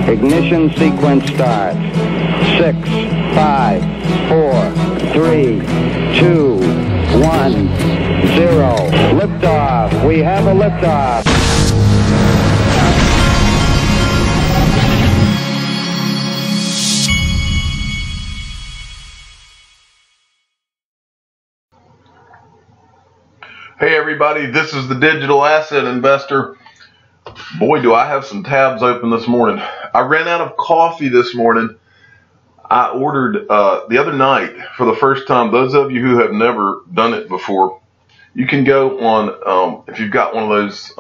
Ignition sequence start. 6, 5, 4, 3, 2, 1, 0. Liftoff. We have a liftoff. Hey everybody, this is the Digital Asset Investor. Boy, do I have some tabs open this morning. I ran out of coffee this morning. I ordered the other night for the first time. Those of you who have never done it before, you can go on, if you've got one of those,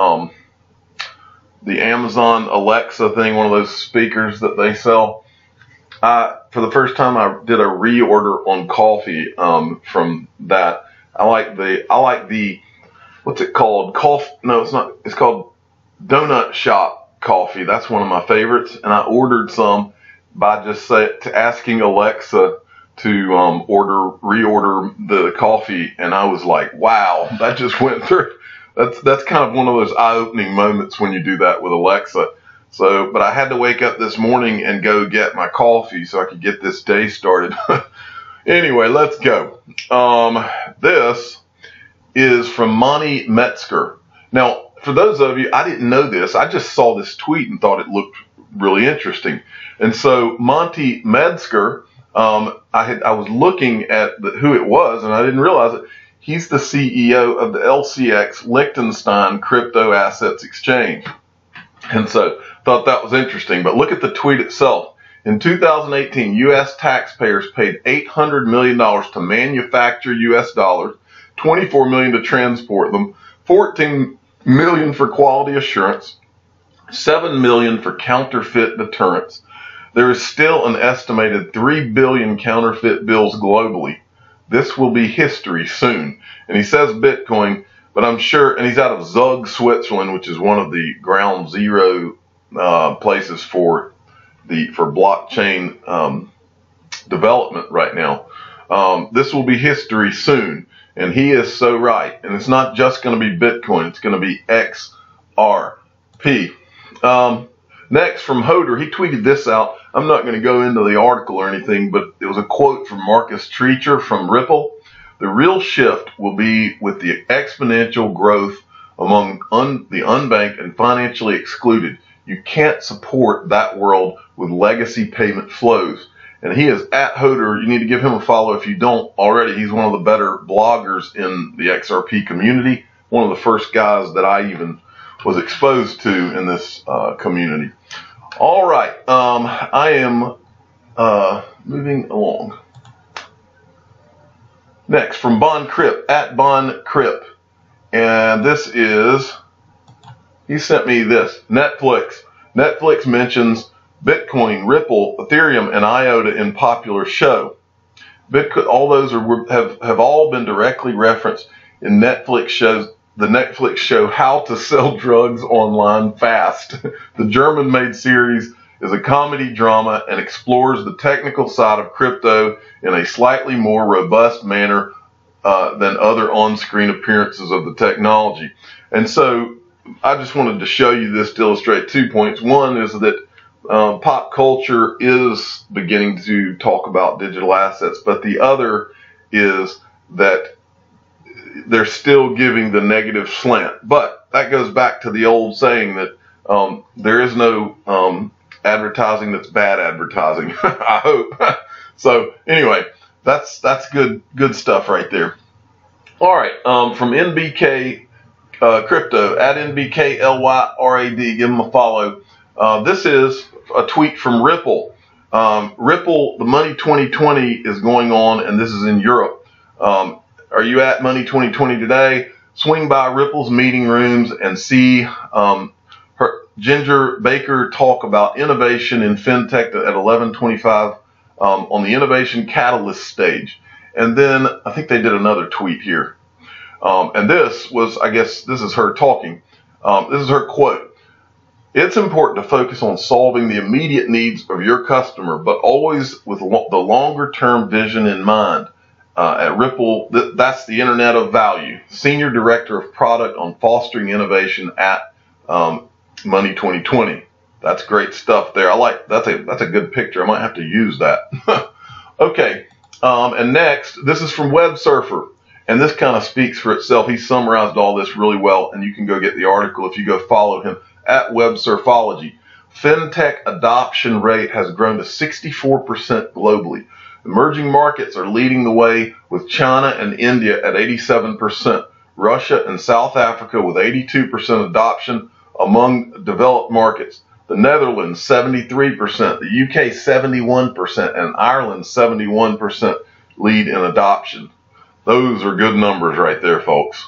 the Amazon Alexa thing, one of those speakers that they sell. For the first time, I did a reorder on coffee from that. I like the, what's it called? No, it's not. It's called Donut Shop Coffee. That's one of my favorites. And I ordered some by just asking Alexa to reorder the coffee. And I was like, wow, that just went through. That's kind of one of those eye-opening moments when you do that with Alexa. So, but I had to wake up this morning and go get my coffee so I could get this day started. Anyway, let's go. This is from Monty Metzger. Now, for those of you, I didn't know this. I just saw this tweet and thought it looked really interesting. And so Monty Metzger, I was looking at who it was, and I didn't realize it. He's the CEO of the LCX Liechtenstein Crypto Assets Exchange. And so thought that was interesting. But look at the tweet itself. In 2018, U.S. taxpayers paid $800 million to manufacture U.S. dollars, $24 million to transport them, $14 million for quality assurance, $7 million for counterfeit deterrence. There is still an estimated 3 billion counterfeit bills globally. This will be history soon. And he says Bitcoin, but I'm sure, and he's out of Zug, Switzerland, which is one of the ground zero places for blockchain development right now. This will be history soon, and he is so right. And it's not just going to be Bitcoin; it's going to be XRP. Next, from Hoder, he tweeted this out. I'm not going to go into the article or anything, but it was a quote from Marcus Treacher from Ripple. The real shift will be with the exponential growth among the unbanked and financially excluded. You can't support that world with legacy payment flows. And he is at Hoder. You need to give him a follow if you don't already. He's one of the better bloggers in the XRP community. One of the first guys that I even was exposed to in this community. All right. I am moving along. Next, from Bon Crip, at Bon Crip. And this is... he sent me this. Netflix. Netflix mentions Bitcoin, Ripple, Ethereum, and IOTA in popular show. Bitcoin, all those have all been directly referenced in Netflix shows. The Netflix show How to Sell Drugs Online Fast. The German-made series is a comedy drama and explores the technical side of crypto in a slightly more robust manner than other on-screen appearances of the technology. And so I just wanted to show you this to illustrate 2 points. One is that pop culture is beginning to talk about digital assets, but the other is that they're still giving the negative slant. But that goes back to the old saying that there is no advertising that's bad advertising. I hope. So anyway, that's good stuff right there. All right, from NBK Crypto, at NBKLYRAD, give them a follow. This is a tweet from Ripple. Ripple, the Money 2020 is going on, and this is in Europe. Are you at Money 2020 today? Swing by Ripple's meeting rooms and see Ginger Baker talk about innovation in fintech at 11:25 on the Innovation Catalyst stage. And then I think they did another tweet here. And this was, I guess, this is her talking. This is her quote. It's important to focus on solving the immediate needs of your customer, but always with the longer-term vision in mind. At Ripple, that's the Internet of Value. Senior Director of Product on Fostering Innovation at Money 2020. That's great stuff there. That's a good picture. I might have to use that. Okay. And next, this is from Web Surfer, and this kind of speaks for itself. He summarized all this really well, and you can go get the article if you go follow him at Web Surfology. Fintech adoption rate has grown to 64% globally. Emerging markets are leading the way, with China and India at 87%, Russia and South Africa with 82% adoption among developed markets. The Netherlands, 73%, the UK, 71%, and Ireland, 71% lead in adoption. Those are good numbers right there, folks.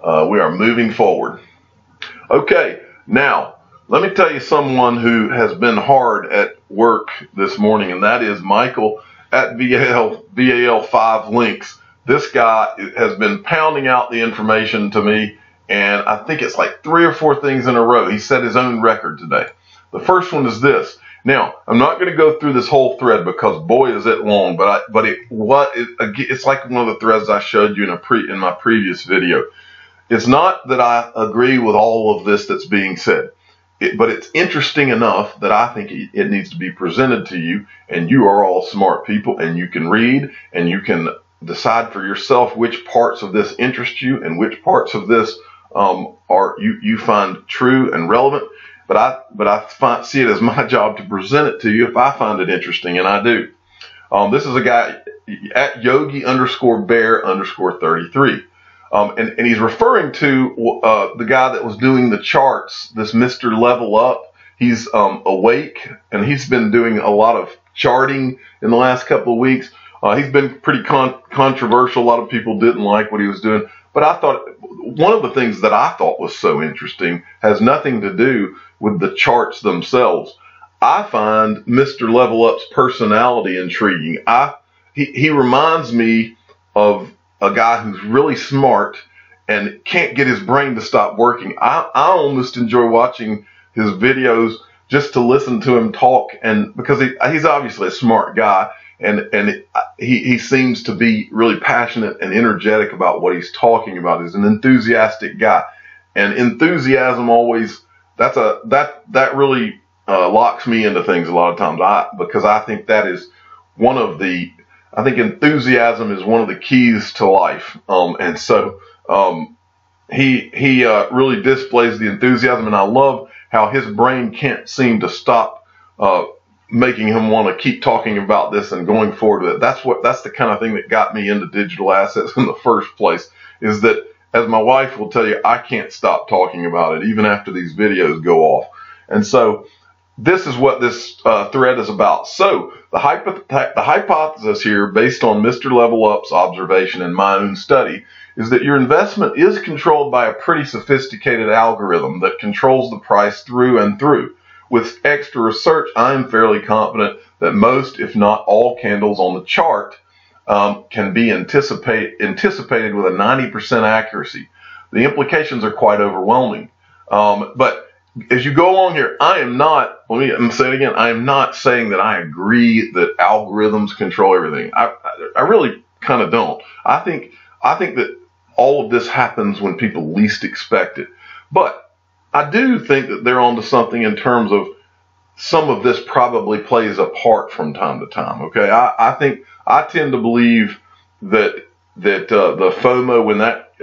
We are moving forward. Okay, now, let me tell you someone who has been hard at work this morning, and that is Michael at VAL5 Links. This guy has been pounding out the information to me, and I think it's like 3 or 4 things in a row. He set his own record today. The first one is this. Now, I'm not going to go through this whole thread because boy is it long, it's like one of the threads I showed you in my previous video. It's not that I agree with all of this that's being said, but it's interesting enough that I think it needs to be presented to you, and you are all smart people, and you can read, and you can decide for yourself which parts of this interest you and which parts of this you find true and relevant. But I see it as my job to present it to you if I find it interesting, and I do. This is a guy at Yogi_Bear_33. And he's referring to the guy that was doing the charts, this Mr. Levelup. He's awake, and he's been doing a lot of charting in the last couple of weeks. He's been pretty controversial. A lot of people didn't like what he was doing. But I thought one of the things that I thought was so interesting has nothing to do with the charts themselves. I find Mr. Levelup's personality intriguing. He reminds me of a guy who's really smart and can't get his brain to stop working. I almost enjoy watching his videos just to listen to him talk, and because he's obviously a smart guy, and he seems to be really passionate and energetic about what he's talking about. He's an enthusiastic guy, and enthusiasm always that really locks me into things a lot of times. Because I think that is I think enthusiasm is one of the keys to life, and so he really displays the enthusiasm, and I love how his brain can't seem to stop making him want to keep talking about this and going forward with it. That's the kind of thing that got me into digital assets in the first place, is that, as my wife will tell you, I can't stop talking about it even after these videos go off. And so this is what this thread is about. So the hypothesis here, based on Mr. Levelup's observation and my own study, is that your investment is controlled by a pretty sophisticated algorithm that controls the price through and through. With extra research, I am fairly confident that most, if not all, candles on the chart can be anticipated with a 90% accuracy. The implications are quite overwhelming. But as you go along here, let me say it again, I am not saying that I agree that algorithms control everything. I really kind of don't. I think that all of this happens when people least expect it. But I do think that they're onto something in terms of some of this probably plays a part from time to time. Okay, I tend to believe that the FOMO, when that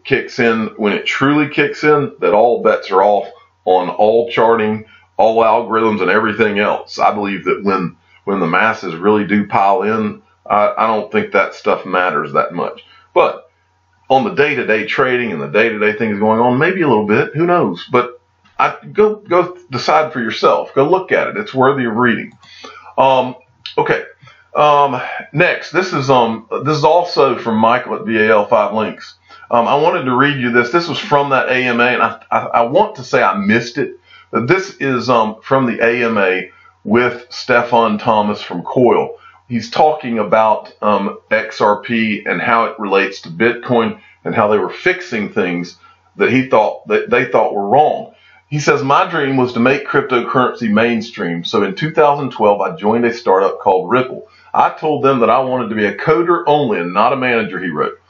kicks in, when it truly kicks in, that all bets are off on all charting, all algorithms, and everything else. I believe that when the masses really do pile in, I don't think that stuff matters that much. But on the day-to-day trading and the day-to-day things going on, maybe a little bit, who knows? But go decide for yourself. Go look at it. It's worthy of reading. Okay. Next, this is also from Michael at VAL5 Links. I wanted to read you this. This was from that AMA, and I want to say I missed it. But this is from the AMA with Stefan Thomas from Coil. He's talking about XRP and how it relates to Bitcoin and how they were fixing things that they thought were wrong. He says, my dream was to make cryptocurrency mainstream. So in 2012, I joined a startup called Ripple. I told them that I wanted to be a coder only and not a manager, he wrote.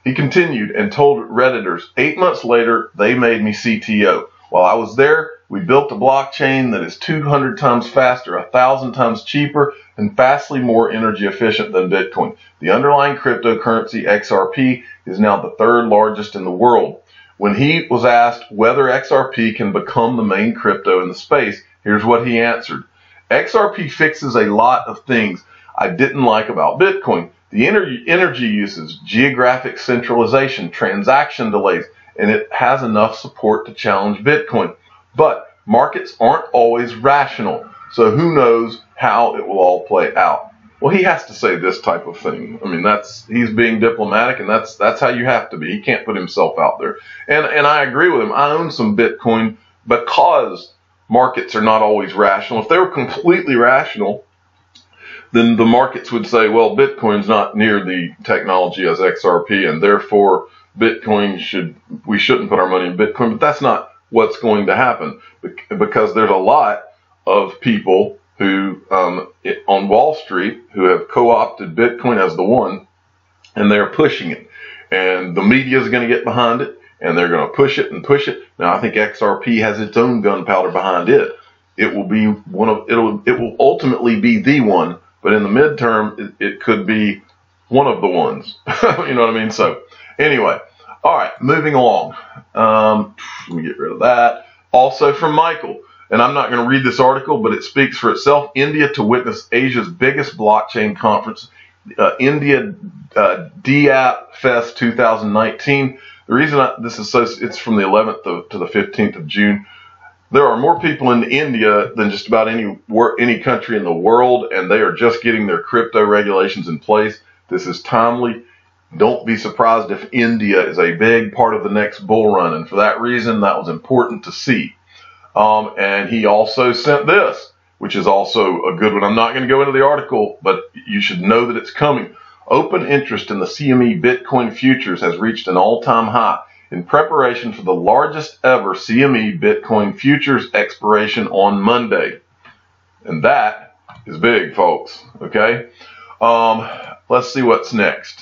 He continued and told Redditors, 8 months later, they made me CTO. While I was there, We built a blockchain that is 200 times faster, 1,000 times cheaper, and vastly more energy efficient than Bitcoin. The underlying cryptocurrency, XRP, is now the third largest in the world. When he was asked whether XRP can become the main crypto in the space, here's what he answered. XRP fixes a lot of things I didn't like about Bitcoin. The energy uses, geographic centralization, transaction delays, and it has enough support to challenge Bitcoin. But markets aren't always rational, so who knows how it will all play out. Well, he has to say this type of thing. I mean, he's being diplomatic, and that's how you have to be. He can't put himself out there. And I agree with him. I own some Bitcoin because markets are not always rational. If they were completely rational, then the markets would say, well, Bitcoin's not near the technology as XRP, and therefore we shouldn't put our money in Bitcoin. But that's not what's going to happen, because there's a lot of people who on Wall Street who have co-opted Bitcoin as the one, and they're pushing it, and the media is going to get behind it, and they're going to push it and push it. Now, I think XRP has its own gunpowder behind it. It will be it will ultimately be the one, but in the midterm, it could be one of the ones. You know what I mean? So anyway, all right, moving along. Let me get rid of that. Also from Michael, and I'm not going to read this article, but it speaks for itself. India to witness Asia's biggest blockchain conference, India DApp Fest 2019. The reason this is it's from the 11th to the 15th of June. There are more people in India than just about any country in the world, and they are just getting their crypto regulations in place. This is timely. Don't be surprised if India is a big part of the next bull run, and for that reason, that was important to see. And he also sent this, which is also a good one. I'm not going to go into the article, but you should know that it's coming. Open interest in the CME Bitcoin futures has reached an all-time high in preparation for the largest ever CME Bitcoin futures expiration on Monday. And that is big, folks. Okay. Let's see what's next.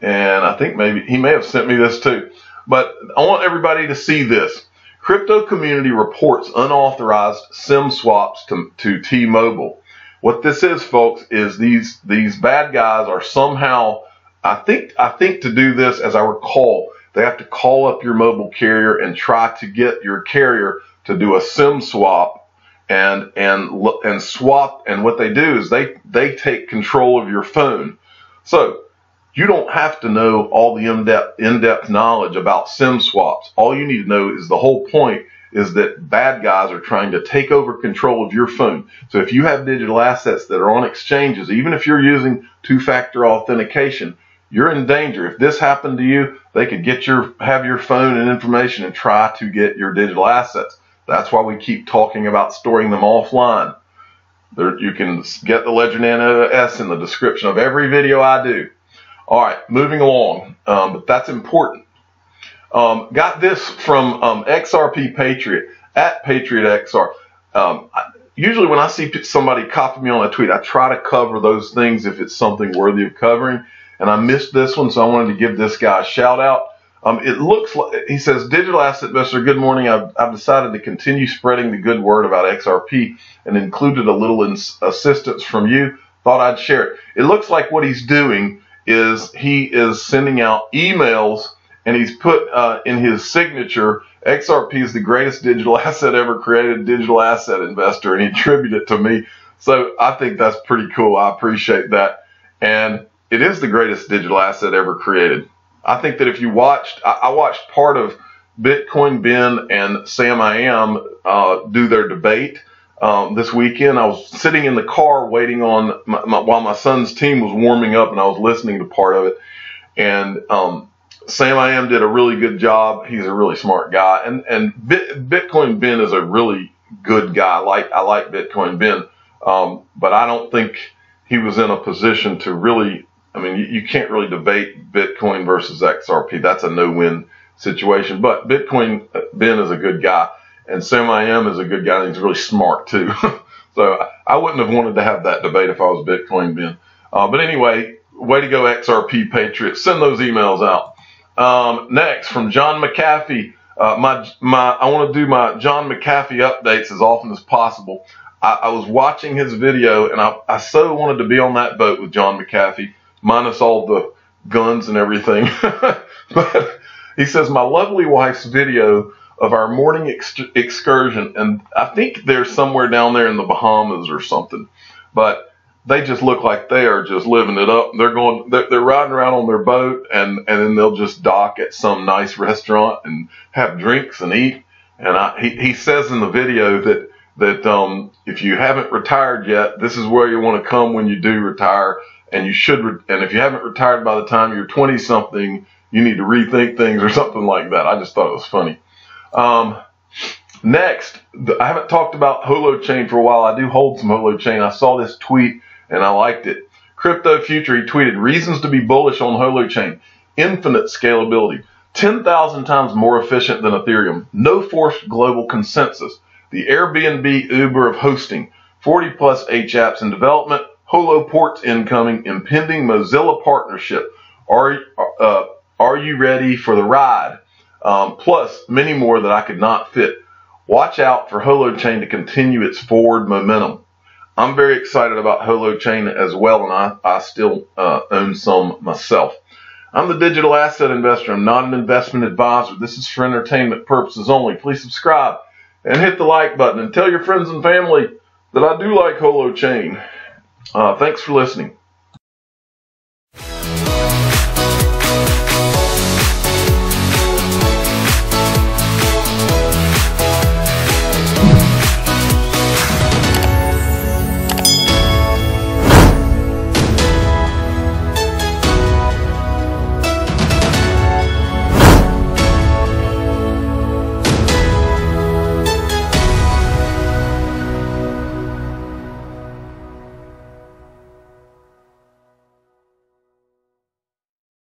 And I think maybe he may have sent me this too, but I want everybody to see this. Crypto community reports unauthorized SIM swaps to T-Mobile. What this is, folks, is these bad guys are somehow, I think to do this, as I recall, they have to call up your mobile carrier and try to get your carrier to do a SIM swap and swap. And what they do is they take control of your phone. So you don't have to know all the in-depth knowledge about SIM swaps. All you need to know is the whole point is that bad guys are trying to take over control of your phone. So if you have digital assets that are on exchanges, even if you're using two-factor authentication, you're in danger. If this happened to you, they could have your phone and information and try to get your digital assets. That's why we keep talking about storing them offline. You can get the Ledger Nano S in the description of every video I do. All right, moving along, but that's important. Got this from XRP Patriot, at Patriot XR. Usually when I see somebody copy me on a tweet, I try to cover those things if it's something worthy of covering. And I missed this one, so I wanted to give this guy a shout out. It looks like, he says, Digital Asset Investor, good morning. I've decided to continue spreading the good word about XRP and included a little assistance from you. Thought I'd share it. It looks like what he's doing is he is sending out emails, and he's put in his signature, XRP is the greatest digital asset ever created, digital asset investor, and he attributed it to me. So I think that's pretty cool. I appreciate that. And it is the greatest digital asset ever created. I think that if you watched, I watched part of Bitcoin Ben and Sam I Am do their debate this weekend. I was sitting in the car waiting on while my son's team was warming up, and I was listening to part of it. And Sam I Am did a really good job. He's a really smart guy, and Bitcoin Ben is a really good guy. I like Bitcoin Ben, but I don't think he was in a position to really. I mean, you can't really debate Bitcoin versus XRP. That's a no-win situation. But Bitcoin Ben is a good guy, and Sam I Am is a good guy, and he's really smart too. So I wouldn't have wanted to have that debate if I was Bitcoin Ben. But anyway, way to go, XRP Patriot. Send those emails out. Next, from John McAfee, I want to do my John McAfee updates as often as possible. I was watching his video, and I so wanted to be on that boat with John McAfee, minus all the guns and everything. But he says, my lovely wife's video of our morning excursion, and I think they're somewhere down there in the Bahamas or something, but they just look like they are just living it up. They're riding around on their boat, and then they'll just dock at some nice restaurant and have drinks and eat. And he says in the video that if you haven't retired yet, this is where you want to come when you do retire. And you should, and if you haven't retired by the time you're 20 something, you need to rethink things or something like that. I just thought it was funny. Next, I haven't talked about Holochain for a while. I do hold some Holochain. I saw this tweet and I liked it. Crypto Future, he tweeted, reasons to be bullish on Holochain. Infinite scalability. 10,000 times more efficient than Ethereum. No forced global consensus. The Airbnb Uber of hosting. 40 plus H apps in development. Holo ports incoming. Impending Mozilla partnership. Are you ready for the ride? Plus many more that I could not fit. Watch out for Holochain to continue its forward momentum. I'm very excited about Holochain as well, and I still own some myself. I'm the digital asset investor. I'm not an investment advisor. This is for entertainment purposes only. Please subscribe and hit the like button and tell your friends and family that I do like Holochain. Thanks for listening.